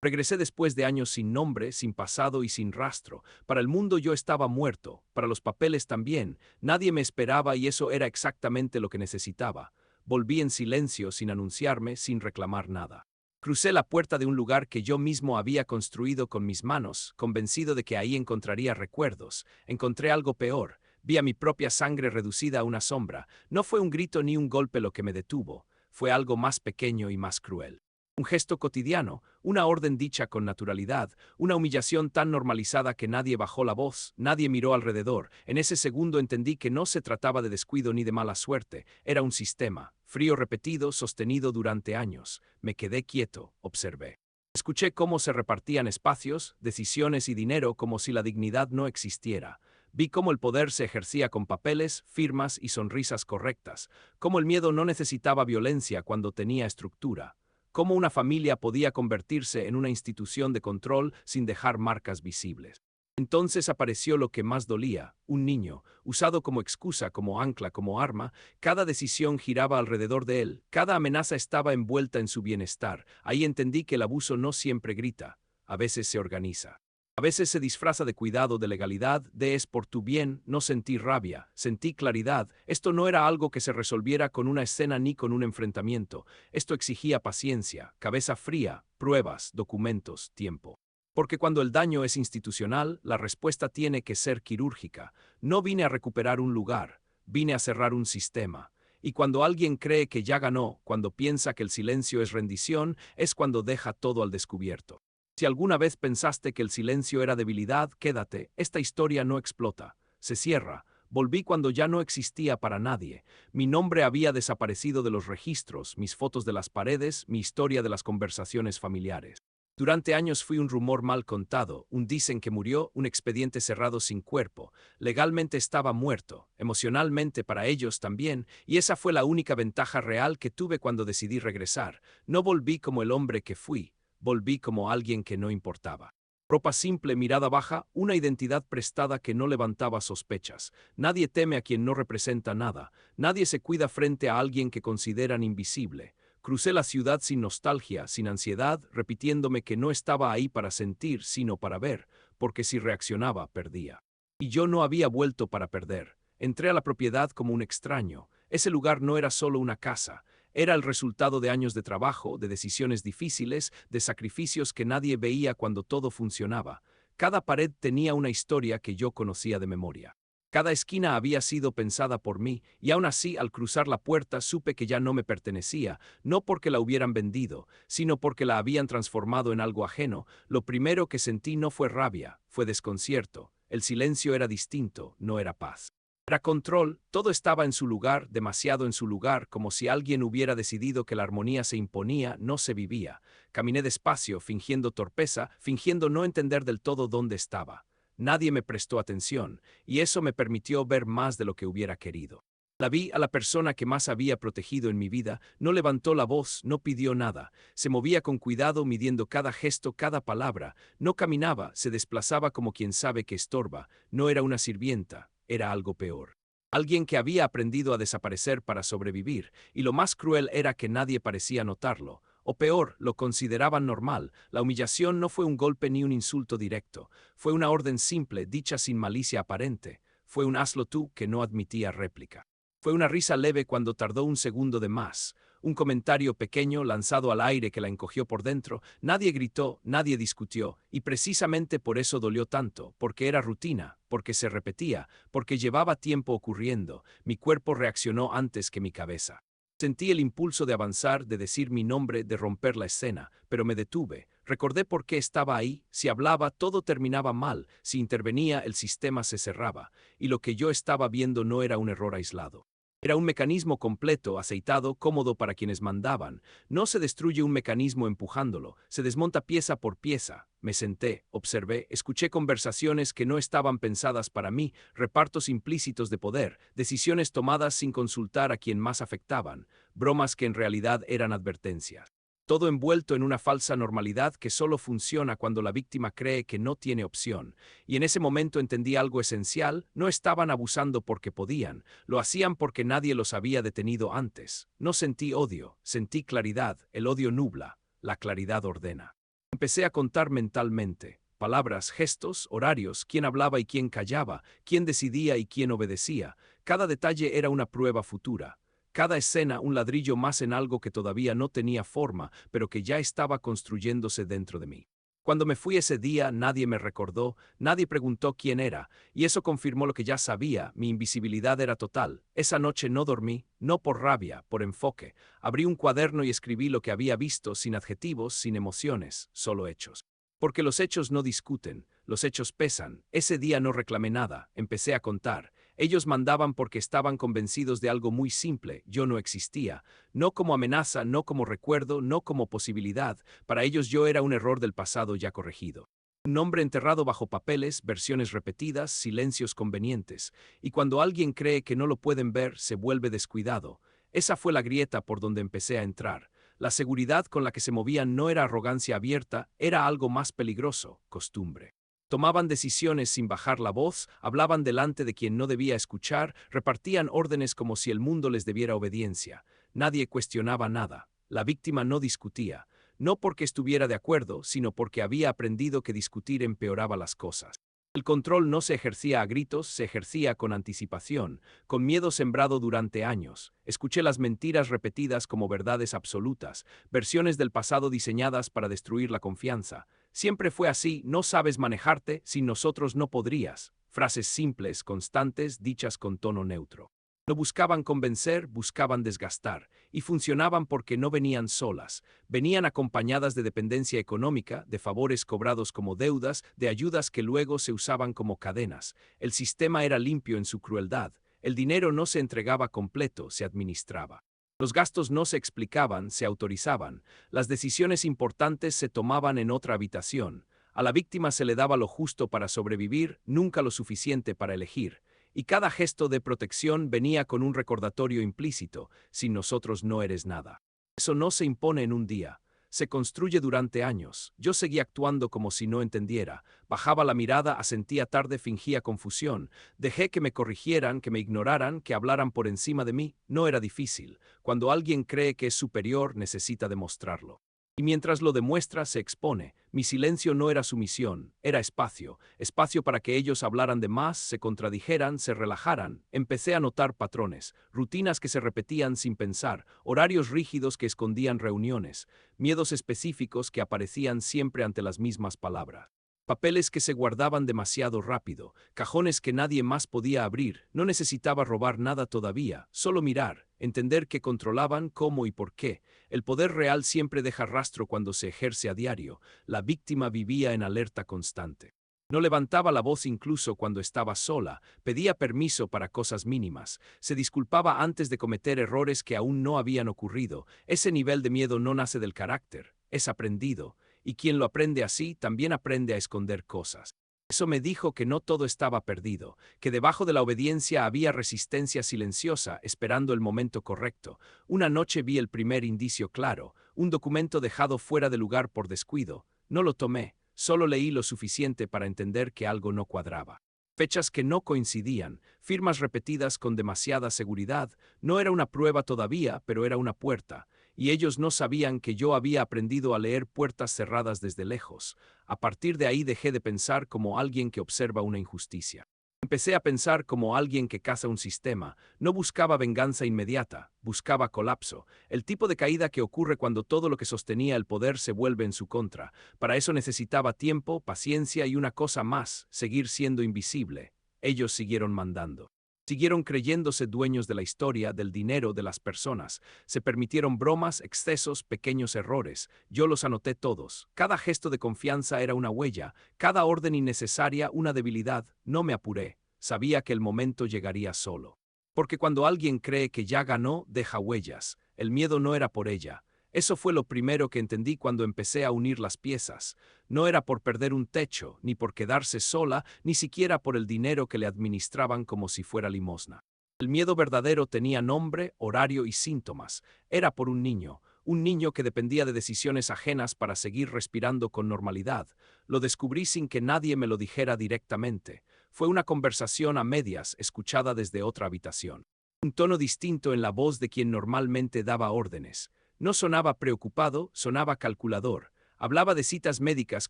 Regresé después de años sin nombre, sin pasado y sin rastro. Para el mundo yo estaba muerto, para los papeles también. Nadie me esperaba y eso era exactamente lo que necesitaba. Volví en silencio, sin anunciarme, sin reclamar nada. Crucé la puerta de un lugar que yo mismo había construido con mis manos, convencido de que ahí encontraría recuerdos. Encontré algo peor. Vi a mi propia sangre reducida a una sombra. No fue un grito ni un golpe lo que me detuvo. Fue algo más pequeño y más cruel. Un gesto cotidiano, una orden dicha con naturalidad, una humillación tan normalizada que nadie bajó la voz, nadie miró alrededor. En ese segundo entendí que no se trataba de descuido ni de mala suerte, era un sistema, frío repetido, sostenido durante años. Me quedé quieto, observé. Escuché cómo se repartían espacios, decisiones y dinero como si la dignidad no existiera. Vi cómo el poder se ejercía con papeles, firmas y sonrisas correctas, cómo el miedo no necesitaba violencia cuando tenía estructura. Cómo una familia podía convertirse en una institución de control sin dejar marcas visibles. Entonces apareció lo que más dolía, un niño, usado como excusa, como ancla, como arma. Cada decisión giraba alrededor de él, cada amenaza estaba envuelta en su bienestar. Ahí entendí que el abuso no siempre grita, a veces se organiza. A veces se disfraza de cuidado, de legalidad, de es por tu bien. No sentí rabia, sentí claridad. Esto no era algo que se resolviera con una escena ni con un enfrentamiento. Esto exigía paciencia, cabeza fría, pruebas, documentos, tiempo. Porque cuando el daño es institucional, la respuesta tiene que ser quirúrgica. No vine a recuperar un lugar, vine a cerrar un sistema. Y cuando alguien cree que ya ganó, cuando piensa que el silencio es rendición, es cuando deja todo al descubierto. Si alguna vez pensaste que el silencio era debilidad, quédate, esta historia no explota, se cierra. Volví cuando ya no existía para nadie. Mi nombre había desaparecido de los registros, mis fotos de las paredes, mi historia de las conversaciones familiares. Durante años fui un rumor mal contado, un dicen que murió, un expediente cerrado sin cuerpo. Legalmente estaba muerto, emocionalmente para ellos también, y esa fue la única ventaja real que tuve cuando decidí regresar. No volví como el hombre que fui. Volví como alguien que no importaba. Ropa simple, mirada baja, una identidad prestada que no levantaba sospechas. Nadie teme a quien no representa nada. Nadie se cuida frente a alguien que consideran invisible. Crucé la ciudad sin nostalgia, sin ansiedad, repitiéndome que no estaba ahí para sentir, sino para ver, porque si reaccionaba, perdía. Y yo no había vuelto para perder. Entré a la propiedad como un extraño. Ese lugar no era solo una casa. Era el resultado de años de trabajo, de decisiones difíciles, de sacrificios que nadie veía cuando todo funcionaba. Cada pared tenía una historia que yo conocía de memoria. Cada esquina había sido pensada por mí, y aún así, al cruzar la puerta, supe que ya no me pertenecía, no porque la hubieran vendido, sino porque la habían transformado en algo ajeno. Lo primero que sentí no fue rabia, fue desconcierto. El silencio era distinto, no era paz. Era control, todo estaba en su lugar, demasiado en su lugar, como si alguien hubiera decidido que la armonía se imponía, no se vivía. Caminé despacio, fingiendo torpeza, fingiendo no entender del todo dónde estaba. Nadie me prestó atención, y eso me permitió ver más de lo que hubiera querido. La vi a la persona que más había protegido en mi vida, no levantó la voz, no pidió nada, se movía con cuidado midiendo cada gesto, cada palabra, no caminaba, se desplazaba como quien sabe que estorba, no era una sirvienta, era algo peor. Alguien que había aprendido a desaparecer para sobrevivir, y lo más cruel era que nadie parecía notarlo. O peor, lo consideraban normal. La humillación no fue un golpe ni un insulto directo. Fue una orden simple, dicha sin malicia aparente. Fue un hazlo tú que no admitía réplica. Fue una risa leve cuando tardó un segundo de más. Un comentario pequeño lanzado al aire que la encogió por dentro. Nadie gritó, nadie discutió, y precisamente por eso dolió tanto, porque era rutina, porque se repetía, porque llevaba tiempo ocurriendo. Mi cuerpo reaccionó antes que mi cabeza. Sentí el impulso de avanzar, de decir mi nombre, de romper la escena, pero me detuve. Recordé por qué estaba ahí. Si hablaba, todo terminaba mal. Si intervenía, el sistema se cerraba. Y lo que yo estaba viendo no era un error aislado. Era un mecanismo completo, aceitado, cómodo para quienes mandaban. No se destruye un mecanismo empujándolo, se desmonta pieza por pieza. Me senté, observé, escuché conversaciones que no estaban pensadas para mí, repartos implícitos de poder, decisiones tomadas sin consultar a quien más afectaban, bromas que en realidad eran advertencias. Todo envuelto en una falsa normalidad que solo funciona cuando la víctima cree que no tiene opción. Y en ese momento entendí algo esencial: no estaban abusando porque podían, lo hacían porque nadie los había detenido antes. No sentí odio, sentí claridad. El odio nubla, la claridad ordena. Empecé a contar mentalmente. Palabras, gestos, horarios, quién hablaba y quién callaba, quién decidía y quién obedecía. Cada detalle era una prueba futura. Cada escena un ladrillo más en algo que todavía no tenía forma, pero que ya estaba construyéndose dentro de mí. Cuando me fui ese día, nadie me recordó, nadie preguntó quién era, y eso confirmó lo que ya sabía, mi invisibilidad era total. Esa noche no dormí, no por rabia, por enfoque. Abrí un cuaderno y escribí lo que había visto, sin adjetivos, sin emociones, solo hechos. Porque los hechos no discuten, los hechos pesan. Ese día no reclamé nada, empecé a contar. Ellos mandaban porque estaban convencidos de algo muy simple, yo no existía. No como amenaza, no como recuerdo, no como posibilidad. Para ellos yo era un error del pasado ya corregido. Un nombre enterrado bajo papeles, versiones repetidas, silencios convenientes. Y cuando alguien cree que no lo pueden ver, se vuelve descuidado. Esa fue la grieta por donde empecé a entrar. La seguridad con la que se movían no era arrogancia abierta, era algo más peligroso, costumbre. Tomaban decisiones sin bajar la voz, hablaban delante de quien no debía escuchar, repartían órdenes como si el mundo les debiera obediencia. Nadie cuestionaba nada. La víctima no discutía, no porque estuviera de acuerdo, sino porque había aprendido que discutir empeoraba las cosas. El control no se ejercía a gritos, se ejercía con anticipación, con miedo sembrado durante años. Escuché las mentiras repetidas como verdades absolutas, versiones del pasado diseñadas para destruir la confianza. Siempre fue así, no sabes manejarte, sin nosotros no podrías. Frases simples, constantes, dichas con tono neutro. No buscaban convencer, buscaban desgastar, y funcionaban porque no venían solas, venían acompañadas de dependencia económica, de favores cobrados como deudas, de ayudas que luego se usaban como cadenas. El sistema era limpio en su crueldad, el dinero no se entregaba completo, se administraba. Los gastos no se explicaban, se autorizaban, las decisiones importantes se tomaban en otra habitación. A la víctima se le daba lo justo para sobrevivir, nunca lo suficiente para elegir. Y cada gesto de protección venía con un recordatorio implícito: sin nosotros no eres nada. Eso no se impone en un día, se construye durante años. Yo seguía actuando como si no entendiera, bajaba la mirada, asentía tarde, fingía confusión, dejé que me corrigieran, que me ignoraran, que hablaran por encima de mí. No era difícil. Cuando alguien cree que es superior, necesita demostrarlo. Y mientras lo demuestra, se expone. Mi silencio no era sumisión, era espacio, espacio para que ellos hablaran de más, se contradijeran, se relajaran. Empecé a notar patrones, rutinas que se repetían sin pensar, horarios rígidos que escondían reuniones, miedos específicos que aparecían siempre ante las mismas palabras. Papeles que se guardaban demasiado rápido, cajones que nadie más podía abrir. No necesitaba robar nada todavía, solo mirar, entender que controlaban cómo y por qué. El poder real siempre deja rastro cuando se ejerce a diario. La víctima vivía en alerta constante. No levantaba la voz incluso cuando estaba sola, pedía permiso para cosas mínimas, se disculpaba antes de cometer errores que aún no habían ocurrido. Ese nivel de miedo no nace del carácter, es aprendido. Y quien lo aprende así también aprende a esconder cosas. Eso me dijo que no todo estaba perdido, que debajo de la obediencia había resistencia silenciosa, esperando el momento correcto. Una noche vi el primer indicio claro, un documento dejado fuera de lugar por descuido. No lo tomé, solo leí lo suficiente para entender que algo no cuadraba. Fechas que no coincidían, firmas repetidas con demasiada seguridad. No era una prueba todavía, pero era una puerta. Y ellos no sabían que yo había aprendido a leer puertas cerradas desde lejos. A partir de ahí dejé de pensar como alguien que observa una injusticia. Empecé a pensar como alguien que caza un sistema. No buscaba venganza inmediata, buscaba colapso, el tipo de caída que ocurre cuando todo lo que sostenía el poder se vuelve en su contra. Para eso necesitaba tiempo, paciencia y una cosa más: seguir siendo invisible. Ellos siguieron mandando. Siguieron creyéndose dueños de la historia, del dinero, de las personas. Se permitieron bromas, excesos, pequeños errores. Yo los anoté todos. Cada gesto de confianza era una huella, cada orden innecesaria una debilidad. No me apuré. Sabía que el momento llegaría solo. Porque cuando alguien cree que ya ganó, deja huellas. El miedo no era por ella. Eso fue lo primero que entendí cuando empecé a unir las piezas. No era por perder un techo, ni por quedarse sola, ni siquiera por el dinero que le administraban como si fuera limosna. El miedo verdadero tenía nombre, horario y síntomas. Era por un niño que dependía de decisiones ajenas para seguir respirando con normalidad. Lo descubrí sin que nadie me lo dijera directamente. Fue una conversación a medias, escuchada desde otra habitación. Un tono distinto en la voz de quien normalmente daba órdenes. No sonaba preocupado, sonaba calculador. Hablaba de citas médicas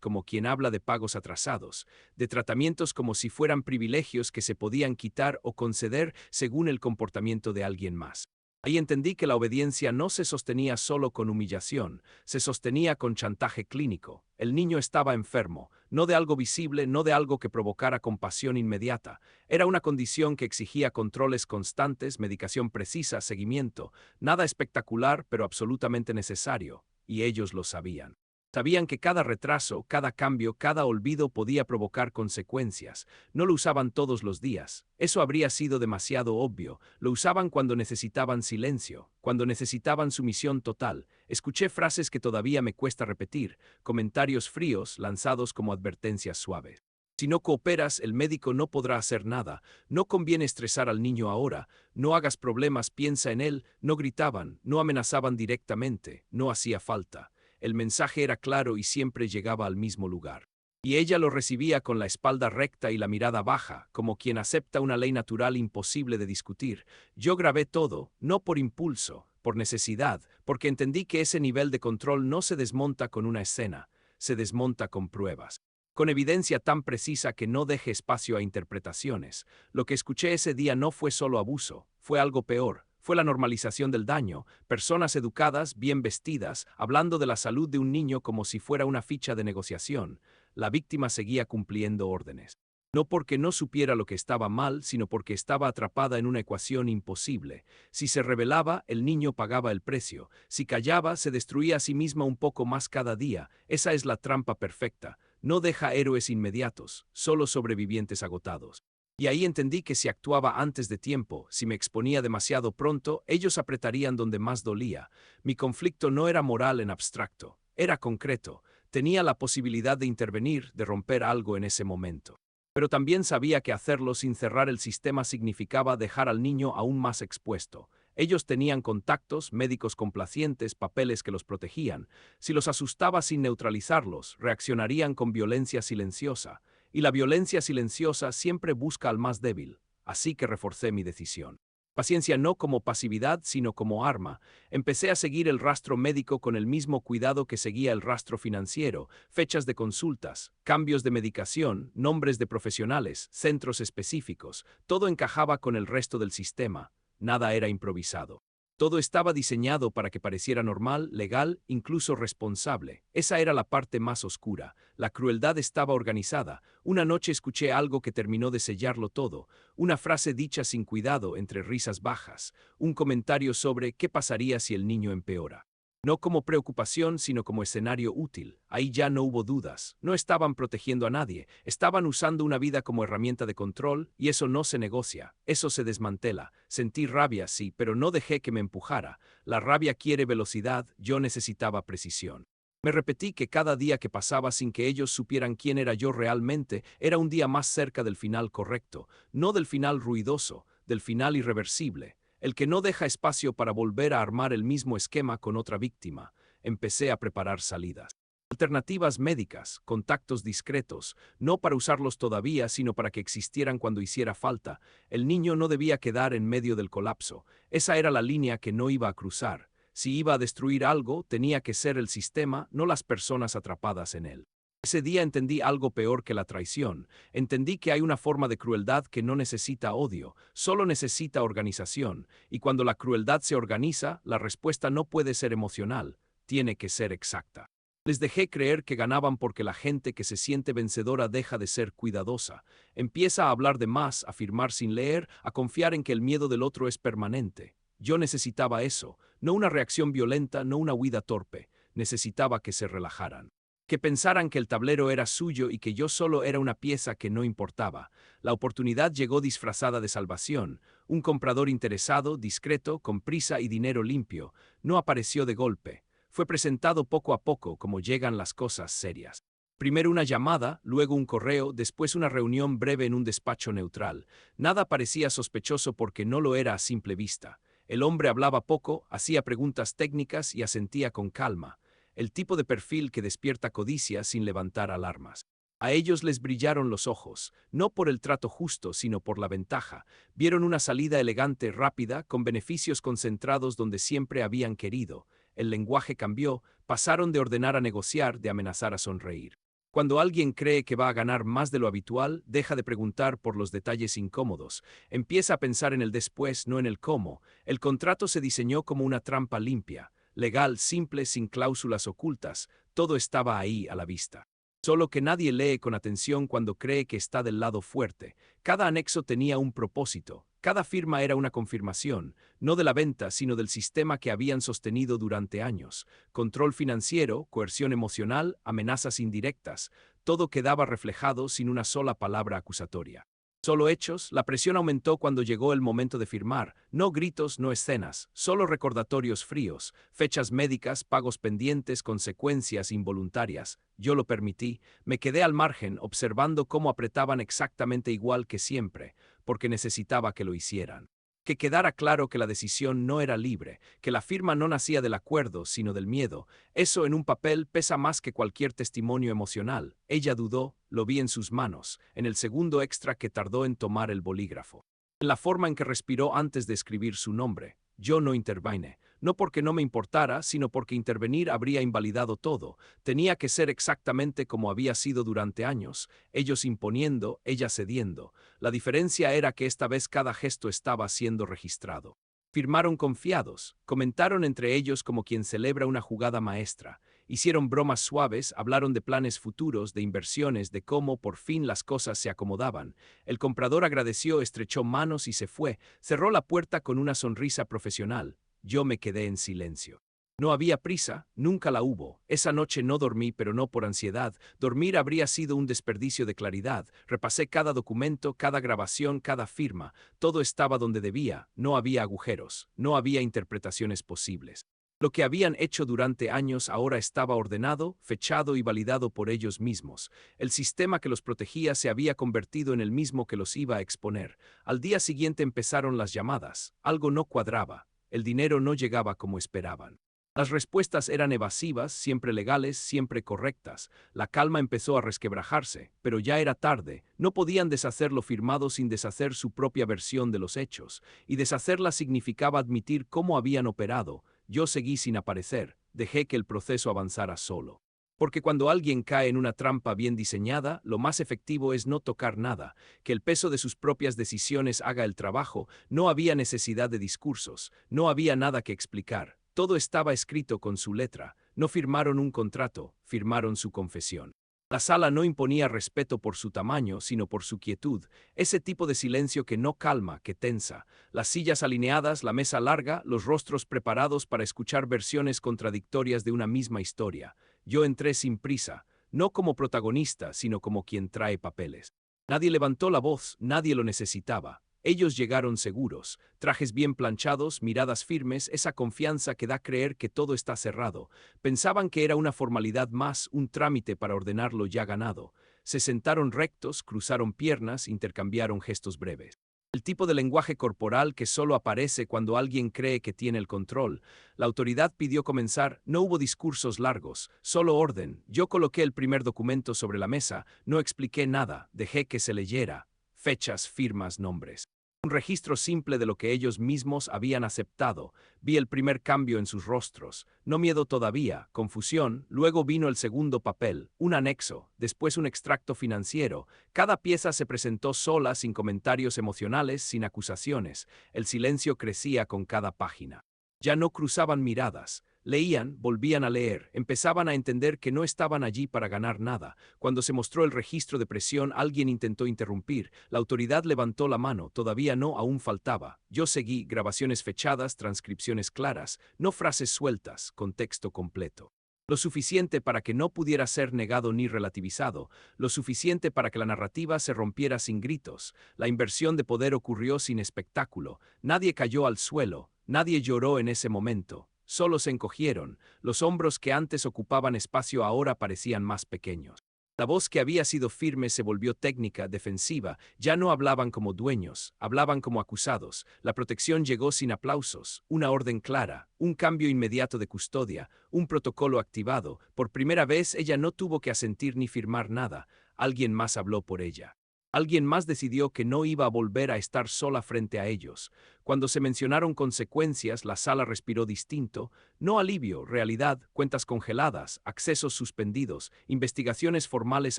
como quien habla de pagos atrasados, de tratamientos como si fueran privilegios que se podían quitar o conceder según el comportamiento de alguien más. Ahí entendí que la obediencia no se sostenía solo con humillación, se sostenía con chantaje clínico. El niño estaba enfermo, no de algo visible, no de algo que provocara compasión inmediata. Era una condición que exigía controles constantes, medicación precisa, seguimiento, nada espectacular, pero absolutamente necesario, y ellos lo sabían. Sabían que cada retraso, cada cambio, cada olvido podía provocar consecuencias. No lo usaban todos los días. Eso habría sido demasiado obvio. Lo usaban cuando necesitaban silencio, cuando necesitaban sumisión total. Escuché frases que todavía me cuesta repetir, comentarios fríos lanzados como advertencias suaves. Si no cooperas, el médico no podrá hacer nada. No conviene estresar al niño ahora. No hagas problemas, piensa en él. No gritaban, no amenazaban directamente. No hacía falta. El mensaje era claro y siempre llegaba al mismo lugar. Y ella lo recibía con la espalda recta y la mirada baja, como quien acepta una ley natural imposible de discutir. Yo grabé todo, no por impulso, por necesidad, porque entendí que ese nivel de control no se desmonta con una escena, se desmonta con pruebas. Con evidencia tan precisa que no deje espacio a interpretaciones. Lo que escuché ese día no fue solo abuso, fue algo peor. Fue la normalización del daño, personas educadas, bien vestidas, hablando de la salud de un niño como si fuera una ficha de negociación. La víctima seguía cumpliendo órdenes. No porque no supiera lo que estaba mal, sino porque estaba atrapada en una ecuación imposible. Si se rebelaba, el niño pagaba el precio. Si callaba, se destruía a sí misma un poco más cada día. Esa es la trampa perfecta. No deja héroes inmediatos, solo sobrevivientes agotados. Y ahí entendí que si actuaba antes de tiempo, si me exponía demasiado pronto, ellos apretarían donde más dolía. Mi conflicto no era moral en abstracto, era concreto. Tenía la posibilidad de intervenir, de romper algo en ese momento. Pero también sabía que hacerlo sin cerrar el sistema significaba dejar al niño aún más expuesto. Ellos tenían contactos, médicos complacientes, papeles que los protegían. Si los asustaba sin neutralizarlos, reaccionarían con violencia silenciosa. Y la violencia silenciosa siempre busca al más débil. Así que reforcé mi decisión. Paciencia no como pasividad, sino como arma. Empecé a seguir el rastro médico con el mismo cuidado que seguía el rastro financiero, fechas de consultas, cambios de medicación, nombres de profesionales, centros específicos. Todo encajaba con el resto del sistema. Nada era improvisado. Todo estaba diseñado para que pareciera normal, legal, incluso responsable. Esa era la parte más oscura. La crueldad estaba organizada. Una noche escuché algo que terminó de sellarlo todo. Una frase dicha sin cuidado, entre risas bajas. Un comentario sobre qué pasaría si el niño empeora. No como preocupación, sino como escenario útil. Ahí ya no hubo dudas. No estaban protegiendo a nadie. Estaban usando una vida como herramienta de control, y eso no se negocia. Eso se desmantela. Sentí rabia, sí, pero no dejé que me empujara. La rabia quiere velocidad, yo necesitaba precisión. Me repetí que cada día que pasaba sin que ellos supieran quién era yo realmente, era un día más cerca del final correcto, no del final ruidoso, del final irreversible. El que no deja espacio para volver a armar el mismo esquema con otra víctima. Empecé a preparar salidas. Alternativas médicas, contactos discretos, no para usarlos todavía, sino para que existieran cuando hiciera falta. El niño no debía quedar en medio del colapso. Esa era la línea que no iba a cruzar. Si iba a destruir algo, tenía que ser el sistema, no las personas atrapadas en él. Ese día entendí algo peor que la traición. Entendí que hay una forma de crueldad que no necesita odio, solo necesita organización, y cuando la crueldad se organiza, la respuesta no puede ser emocional, tiene que ser exacta. Les dejé creer que ganaban porque la gente que se siente vencedora deja de ser cuidadosa, empieza a hablar de más, a afirmar sin leer, a confiar en que el miedo del otro es permanente. Yo necesitaba eso, no una reacción violenta, no una huida torpe, necesitaba que se relajaran. Que pensaran que el tablero era suyo y que yo solo era una pieza que no importaba. La oportunidad llegó disfrazada de salvación. Un comprador interesado, discreto, con prisa y dinero limpio. No apareció de golpe. Fue presentado poco a poco, como llegan las cosas serias. Primero una llamada, luego un correo, después una reunión breve en un despacho neutral. Nada parecía sospechoso porque no lo era a simple vista. El hombre hablaba poco, hacía preguntas técnicas y asentía con calma. El tipo de perfil que despierta codicia sin levantar alarmas. A ellos les brillaron los ojos, no por el trato justo, sino por la ventaja. Vieron una salida elegante, rápida, con beneficios concentrados donde siempre habían querido. el lenguaje cambió, pasaron de ordenar a negociar, de amenazar a sonreír. Cuando alguien cree que va a ganar más de lo habitual, deja de preguntar por los detalles incómodos, empieza a pensar en el después, no en el cómo. El contrato se diseñó como una trampa limpia, legal, simple, sin cláusulas ocultas, todo estaba ahí a la vista. Solo que nadie lee con atención cuando cree que está del lado fuerte. Cada anexo tenía un propósito, cada firma era una confirmación, no de la venta, sino del sistema que habían sostenido durante años. Control financiero, coerción emocional, amenazas indirectas, todo quedaba reflejado sin una sola palabra acusatoria. Solo hechos, la presión aumentó cuando llegó el momento de firmar, no gritos, no escenas, solo recordatorios fríos, fechas médicas, pagos pendientes, consecuencias involuntarias. Yo lo permití, me quedé al margen observando cómo apretaban exactamente igual que siempre, porque necesitaba que lo hicieran. Que quedara claro que la decisión no era libre, que la firma no nacía del acuerdo, sino del miedo. Eso en un papel pesa más que cualquier testimonio emocional. Ella dudó, lo vi en sus manos, en el segundo extra que tardó en tomar el bolígrafo. En la forma en que respiró antes de escribir su nombre. Yo no intervine, no porque no me importara, sino porque intervenir habría invalidado todo. Tenía que ser exactamente como había sido durante años, ellos imponiendo, ella cediendo. La diferencia era que esta vez cada gesto estaba siendo registrado. Firmaron confiados, comentaron entre ellos como quien celebra una jugada maestra. Hicieron bromas suaves, hablaron de planes futuros, de inversiones, de cómo por fin las cosas se acomodaban. El comprador agradeció, estrechó manos y se fue, cerró la puerta con una sonrisa profesional. Yo me quedé en silencio. No había prisa, nunca la hubo. Esa noche no dormí, pero no por ansiedad. Dormir habría sido un desperdicio de claridad. Repasé cada documento, cada grabación, cada firma. Todo estaba donde debía. No había agujeros. No había interpretaciones posibles. Lo que habían hecho durante años ahora estaba ordenado, fechado y validado por ellos mismos. El sistema que los protegía se había convertido en el mismo que los iba a exponer. Al día siguiente empezaron las llamadas. Algo no cuadraba. El dinero no llegaba como esperaban. Las respuestas eran evasivas, siempre legales, siempre correctas. La calma empezó a resquebrajarse, pero ya era tarde. No podían deshacer lo firmado sin deshacer su propia versión de los hechos, y deshacerla significaba admitir cómo habían operado. Yo seguí sin aparecer, dejé que el proceso avanzara solo. Porque cuando alguien cae en una trampa bien diseñada, lo más efectivo es no tocar nada, que el peso de sus propias decisiones haga el trabajo. No había necesidad de discursos, no había nada que explicar. Todo estaba escrito con su letra. No firmaron un contrato, firmaron su confesión. La sala no imponía respeto por su tamaño, sino por su quietud, ese tipo de silencio que no calma, que tensa. Las sillas alineadas, la mesa larga, los rostros preparados para escuchar versiones contradictorias de una misma historia. Yo entré sin prisa, no como protagonista, sino como quien trae papeles. Nadie levantó la voz, nadie lo necesitaba. Ellos llegaron seguros, trajes bien planchados, miradas firmes, esa confianza que da creer que todo está cerrado. Pensaban que era una formalidad más, un trámite para ordenar lo ya ganado. Se sentaron rectos, cruzaron piernas, intercambiaron gestos breves. El tipo de lenguaje corporal que solo aparece cuando alguien cree que tiene el control. La autoridad pidió comenzar, no hubo discursos largos, solo orden. Yo coloqué el primer documento sobre la mesa, no expliqué nada, dejé que se leyera. Fechas, firmas, nombres. Un registro simple de lo que ellos mismos habían aceptado. Vi el primer cambio en sus rostros. No miedo todavía, confusión. Luego vino el segundo papel, un anexo, después un extracto financiero. Cada pieza se presentó sola, sin comentarios emocionales, sin acusaciones. El silencio crecía con cada página. Ya no cruzaban miradas. Leían, volvían a leer, empezaban a entender que no estaban allí para ganar nada. Cuando se mostró el registro de presión, alguien intentó interrumpir. La autoridad levantó la mano, todavía no, aún faltaba. Yo seguí, grabaciones fechadas, transcripciones claras, no frases sueltas, contexto completo. Lo suficiente para que no pudiera ser negado ni relativizado, lo suficiente para que la narrativa se rompiera sin gritos. La inversión de poder ocurrió sin espectáculo. Nadie cayó al suelo, nadie lloró en ese momento. Solo se encogieron, los hombros que antes ocupaban espacio ahora parecían más pequeños. La voz que había sido firme se volvió técnica, defensiva, ya no hablaban como dueños, hablaban como acusados. La protección llegó sin aplausos, una orden clara, un cambio inmediato de custodia, un protocolo activado. Por primera vez ella no tuvo que asentir ni firmar nada, alguien más habló por ella. Alguien más decidió que no iba a volver a estar sola frente a ellos. Cuando se mencionaron consecuencias, la sala respiró distinto. No alivio, realidad, cuentas congeladas, accesos suspendidos, investigaciones formales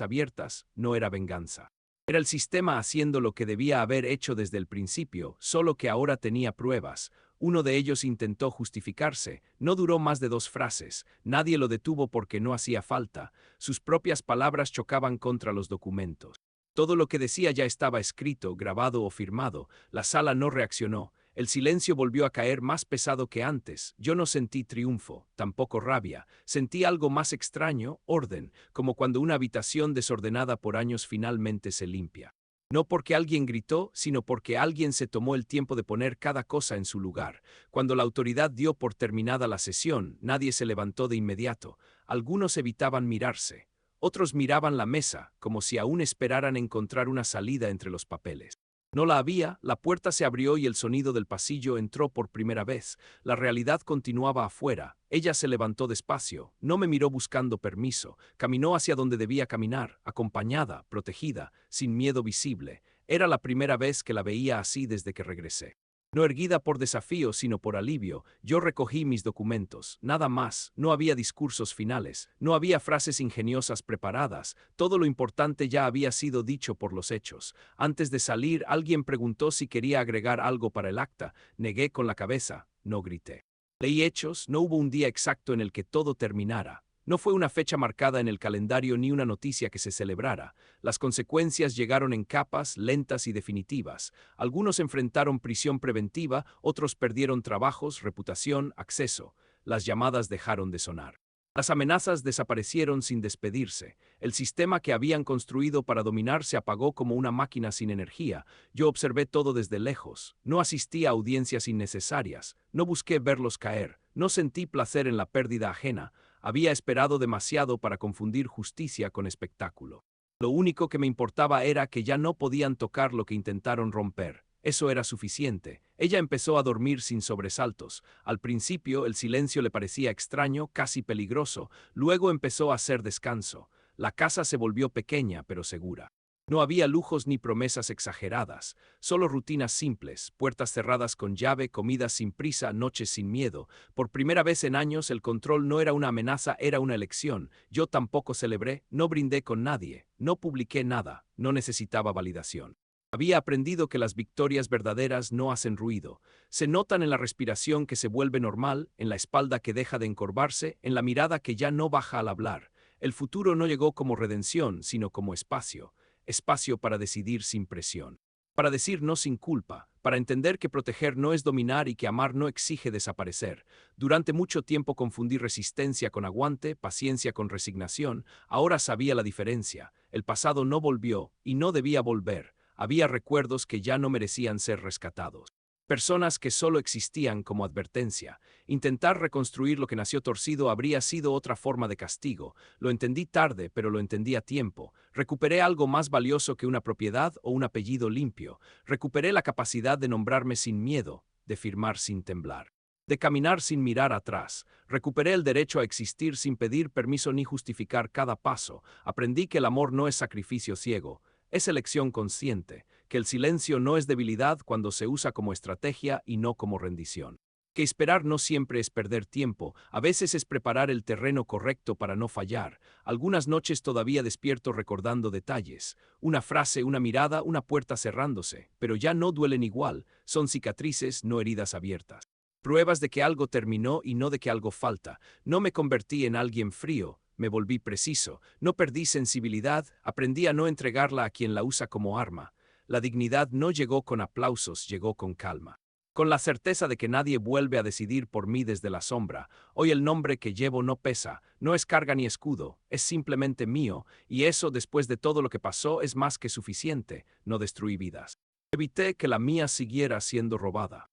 abiertas, no era venganza. Era el sistema haciendo lo que debía haber hecho desde el principio, solo que ahora tenía pruebas. Uno de ellos intentó justificarse. No duró más de 2 frases. Nadie lo detuvo porque no hacía falta. Sus propias palabras chocaban contra los documentos. Todo lo que decía ya estaba escrito, grabado o firmado. La sala no reaccionó. El silencio volvió a caer más pesado que antes. Yo no sentí triunfo, tampoco rabia. Sentí algo más extraño, orden, como cuando una habitación desordenada por años finalmente se limpia. No porque alguien gritó, sino porque alguien se tomó el tiempo de poner cada cosa en su lugar. Cuando la autoridad dio por terminada la sesión, nadie se levantó de inmediato. Algunos evitaban mirarse. Otros miraban la mesa, como si aún esperaran encontrar una salida entre los papeles. No la había, la puerta se abrió y el sonido del pasillo entró por primera vez. La realidad continuaba afuera. Ella se levantó despacio, no me miró buscando permiso, caminó hacia donde debía caminar, acompañada, protegida, sin miedo visible. Era la primera vez que la veía así desde que regresé. No erguida por desafío, sino por alivio, yo recogí mis documentos, nada más, no había discursos finales, no había frases ingeniosas preparadas, todo lo importante ya había sido dicho por los hechos. Antes de salir, alguien preguntó si quería agregar algo para el acta, negué con la cabeza, no grité. Leí hechos, no hubo un día exacto en el que todo terminara. No fue una fecha marcada en el calendario ni una noticia que se celebrara. Las consecuencias llegaron en capas, lentas y definitivas. Algunos enfrentaron prisión preventiva, otros perdieron trabajos, reputación, acceso. Las llamadas dejaron de sonar. Las amenazas desaparecieron sin despedirse. El sistema que habían construido para dominar se apagó como una máquina sin energía. Yo observé todo desde lejos. No asistí a audiencias innecesarias. No busqué verlos caer. No sentí placer en la pérdida ajena. Había esperado demasiado para confundir justicia con espectáculo. Lo único que me importaba era que ya no podían tocar lo que intentaron romper. Eso era suficiente. Ella empezó a dormir sin sobresaltos. Al principio el silencio le parecía extraño, casi peligroso. Luego empezó a hacer descanso. La casa se volvió pequeña pero segura. No había lujos ni promesas exageradas, solo rutinas simples, puertas cerradas con llave, comidas sin prisa, noches sin miedo. Por primera vez en años el control no era una amenaza, era una elección. Yo tampoco celebré, no brindé con nadie, no publiqué nada, no necesitaba validación. Había aprendido que las victorias verdaderas no hacen ruido. Se notan en la respiración que se vuelve normal, en la espalda que deja de encorvarse, en la mirada que ya no baja al hablar. El futuro no llegó como redención, sino como espacio. Espacio para decidir sin presión. Para decir no sin culpa, para entender que proteger no es dominar y que amar no exige desaparecer. Durante mucho tiempo confundí resistencia con aguante, paciencia con resignación. Ahora sabía la diferencia. El pasado no volvió y no debía volver. Había recuerdos que ya no merecían ser rescatados. Personas que solo existían como advertencia. Intentar reconstruir lo que nació torcido habría sido otra forma de castigo. Lo entendí tarde, pero lo entendí a tiempo. Recuperé algo más valioso que una propiedad o un apellido limpio. Recuperé la capacidad de nombrarme sin miedo, de firmar sin temblar, de caminar sin mirar atrás. Recuperé el derecho a existir sin pedir permiso ni justificar cada paso. Aprendí que el amor no es sacrificio ciego. Es elección consciente, que el silencio no es debilidad cuando se usa como estrategia y no como rendición. Que esperar no siempre es perder tiempo, a veces es preparar el terreno correcto para no fallar. Algunas noches todavía despierto recordando detalles. Una frase, una mirada, una puerta cerrándose, pero ya no duelen igual, son cicatrices, no heridas abiertas. Pruebas de que algo terminó y no de que algo falta. No me convertí en alguien frío. Me volví preciso, no perdí sensibilidad, aprendí a no entregarla a quien la usa como arma. La dignidad no llegó con aplausos, llegó con calma. Con la certeza de que nadie vuelve a decidir por mí desde la sombra. Hoy el nombre que llevo no pesa, no es carga ni escudo, es simplemente mío, y eso, después de todo lo que pasó, es más que suficiente. No destruí vidas. Evité que la mía siguiera siendo robada.